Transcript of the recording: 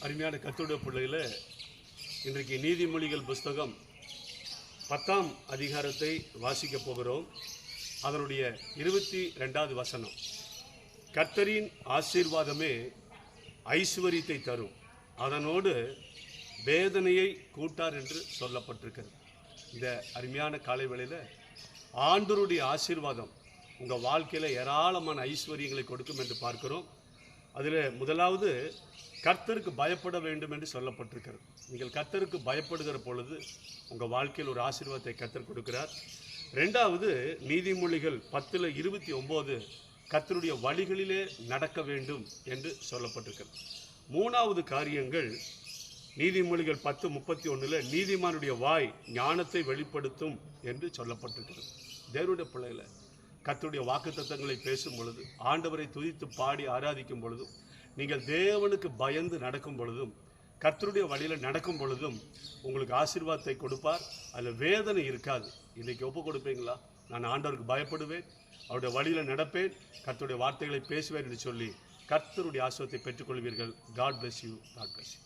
அருமையான கர்த்தருடைய பிள்ளைகள, இன்றைக்கு நீதிமொழிகள் புஸ்தகம் 10ஆம் அதிகாரத்தை வாசிக்க போகிறோம். அதனுடைய 22வது வசனம். கர்த்தரின் ஆசீர்வாதமே ஐஸ்வரியத்தை தரும், அதனோடு வேதனையை கூட்டார் என்று சொல்லப்பட்டிருக்கிறது. இந்த அருமையான காலை வேளையில் ஆண்டவருடைய ஆசீர்வாதம் உங்கள் வாழ்க்கையில் ஏராளமான ஐஸ்வர்யங்களை கொடுக்கும் என்று பார்க்கிறோம். அதில் முதலாவது கர்த்தருக்கு பயப்பட வேண்டும் என்று சொல்லப்பட்டிருக்கிறது. நீங்கள் கர்த்தருக்கு பயப்படுகிற பொழுது உங்கள் வாழ்க்கையில் ஒரு ஆசீர்வாதத்தை கர்த்தர் கொடுக்கிறார். ரெண்டாவது, நீதிமொழிகள் 10:29 கர்த்தருடைய வழிகளிலே நடக்க வேண்டும் என்று சொல்லப்பட்டிருக்கிறது. மூணாவது காரியங்கள் நீதிமொழிகள் 10:31 நீதிமானுடைய வாய் ஞானத்தை வெளிப்படுத்தும் என்று சொல்லப்பட்டிருக்கிறது. தேவனுடைய பிள்ளைகளை கர்த்தருடைய வாக்குத்தத்தங்களை பேசும் பொழுது, ஆண்டவரை துதித்து பாடி ஆராதிக்கும் பொழுதும், நீங்கள் தேவனுக்கு பயந்து நடக்கும் பொழுதும், கர்த்தருடைய வழியில் நடக்கும் பொழுதும் உங்களுக்கு ஆசீர்வாதத்தை கொடுப்பார். அதில் வேதனை இருக்காது. இன்றைக்கி ஒப்பு கொடுப்பீங்களா? நான் ஆண்டவருக்கு பயப்படுவேன், அவருடைய வழியில் நடப்பேன், கர்த்தருடைய வார்த்தைகளை பேசுவேன் என்று சொல்லி கர்த்தருடைய ஆசீர்வாதத்தை பெற்றுக்கொள்வீர்கள். God bless you. God bless you.